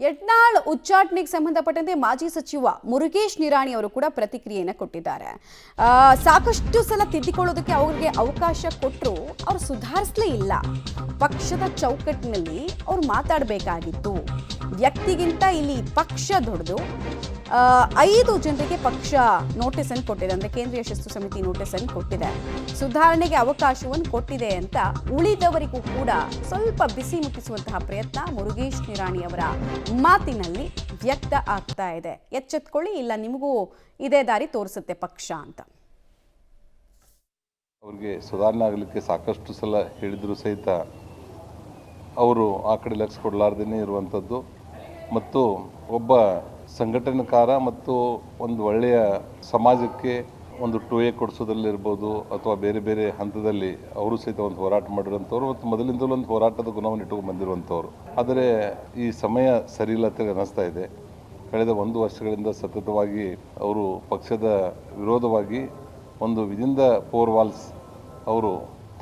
ಯತ್ನಾಳ್ ಉಚ್ಚಾಟನೆಗೆ ಸಂಬಂಧಪಟ್ಟಂತೆ ಮಾಜಿ ಸಚಿವ ಮುರುಗೇಶ್ ನಿರಾಣಿ ಅವರು ಕೂಡ ಪ್ರತಿಕ್ರಿಯೆಯನ್ನು ಕೊಟ್ಟಿದ್ದಾರೆ. ಸಾಕಷ್ಟು ಸಲ ತಿದ್ದಿಕೊಳ್ಳೋದಕ್ಕೆ ಅವರಿಗೆ ಅವಕಾಶ ಕೊಟ್ಟರು, ಅವರು ಸುಧಾರಿಸಲೇ ಇಲ್ಲ. ಪಕ್ಷದ ಚೌಕಟ್ಟಿನಲ್ಲಿ ಅವ್ರು ಮಾತಾಡಬೇಕಾಗಿತ್ತು. ವ್ಯಕ್ತಿಗಿಂತ ಇಲ್ಲಿ ಪಕ್ಷ ದೊಡ್ಡದು. 5 ಜನರಿಗೆ ಪಕ್ಷ ನೋಟಿಸ್ ಅನ್ನು ಕೊಟ್ಟಿದೆ, ಅಂದರೆ ಕೇಂದ್ರೀಯ ಶಿಸ್ತು ಸಮಿತಿ ನೋಟಿಸ್ ಅನ್ನು ಕೊಟ್ಟಿದೆ. ಸುಧಾರಣೆಗೆ ಅವಕಾಶವನ್ನು ಕೊಟ್ಟಿದೆ ಅಂತ ಉಳಿದವರಿಗೂ ಕೂಡ ಸ್ವಲ್ಪ ಬಿಸಿ ಮುಟ್ಟಿಸುವಂತಹ ಪ್ರಯತ್ನ ಮುರುಗೇಶ್ ನಿರಾಣಿ ಅವರ ಮಾತಿನಲ್ಲಿ ವ್ಯಕ್ತ ಆಗ್ತಾ ಇದೆ. ಎಚ್ಚೆತ್ಕೊಳ್ಳಿ, ಇಲ್ಲ ನಿಮಗೂ ಇದೇ ದಾರಿ ತೋರಿಸುತ್ತೆ ಪಕ್ಷ ಅಂತ. ಅವರಿಗೆ ಸುಧಾರಣೆ ಆಗಲಿಕ್ಕೆ ಸಾಕಷ್ಟು ಸಲ ಹೇಳಿದ್ರು ಸಹಿತ ಅವರು ಆ ಕಡೆ ಲಕ್ಷ್ಯ ಕೊಡಲಾರ್ದೇ ಇರುವಂಥದ್ದು. ಮತ್ತು ಒಬ್ಬ ಸಂಘಟನಾಕಾರ ಮತ್ತು ಒಂದು ಒಳ್ಳೆಯ ಸಮಾಜಕ್ಕೆ ಒಂದು ಟೋಯೆ ಕೊಡಿಸೋದಲ್ಲಿರ್ಬೋದು ಅಥವಾ ಬೇರೆ ಬೇರೆ ಹಂತದಲ್ಲಿ ಅವರು ಸಹಿತ ಒಂದು ಹೋರಾಟ ಮಾಡಿರುವಂಥವ್ರು ಮತ್ತು ಮೊದಲಿಂದಲೂ ಒಂದು ಹೋರಾಟದ ಗುಣವನ್ನು ಇಟ್ಕೊಂಡು ಬಂದಿರುವಂಥವ್ರು. ಆದರೆ ಈ ಸಮಯ ಸರಿ ಇಲ್ಲ ಅಂತ ಅನ್ನಿಸ್ತಾ ಇದೆ. ಕಳೆದ 1 ವರ್ಷಗಳಿಂದ ಸತತವಾಗಿ ಅವರು ಪಕ್ಷದ ವಿರೋಧವಾಗಿ ಒಂದು ವಿದಿಂದ 4 ವಾಲ್ಸ್ ಅವರು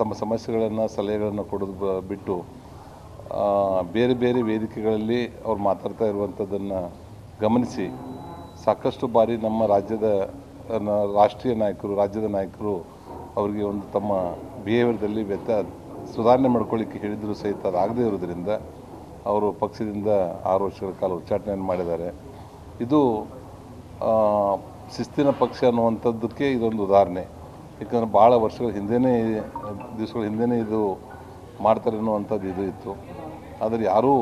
ತಮ್ಮ ಸಮಸ್ಯೆಗಳನ್ನು ಸಲಹೆಗಳನ್ನು ಕೊಡೋದು ಬಿಟ್ಟು ಬೇರೆ ಬೇರೆ ವೇದಿಕೆಗಳಲ್ಲಿ ಅವ್ರು ಮಾತಾಡ್ತಾ ಇರುವಂಥದ್ದನ್ನು ಗಮನಿಸಿ ಸಾಕಷ್ಟು ಬಾರಿ ನಮ್ಮ ರಾಷ್ಟ್ರೀಯ ನಾಯಕರು, ರಾಜ್ಯದ ನಾಯಕರು ಅವರಿಗೆ ಒಂದು ತಮ್ಮ ಬಿಹೇವಿಯರ್ದಲ್ಲಿ ಸುಧಾರಣೆ ಮಾಡ್ಕೊಳ್ಳಿಕ್ಕೆ ಹೇಳಿದರೂ ಸಹಿತ ಅದಾಗದೇ ಇರೋದ್ರಿಂದ ಅವರು ಪಕ್ಷದಿಂದ 6 ವರ್ಷಗಳ ಕಾಲ ಉಚ್ಚಾಟನೆಯನ್ನು ಮಾಡಿದ್ದಾರೆ. ಇದು ಶಿಸ್ತಿನ ಪಕ್ಷ ಅನ್ನುವಂಥದ್ದಕ್ಕೆ ಇದೊಂದು ಉದಾಹರಣೆ. ಯಾಕಂದರೆ ಭಾಳ ದಿವಸಗಳ ಹಿಂದೆಯೇ ಇದು ಮಾಡ್ತಾರೆ ಅನ್ನುವಂಥದ್ದು ಇದು ಇತ್ತು. ಆದರೆ ಯಾರೂ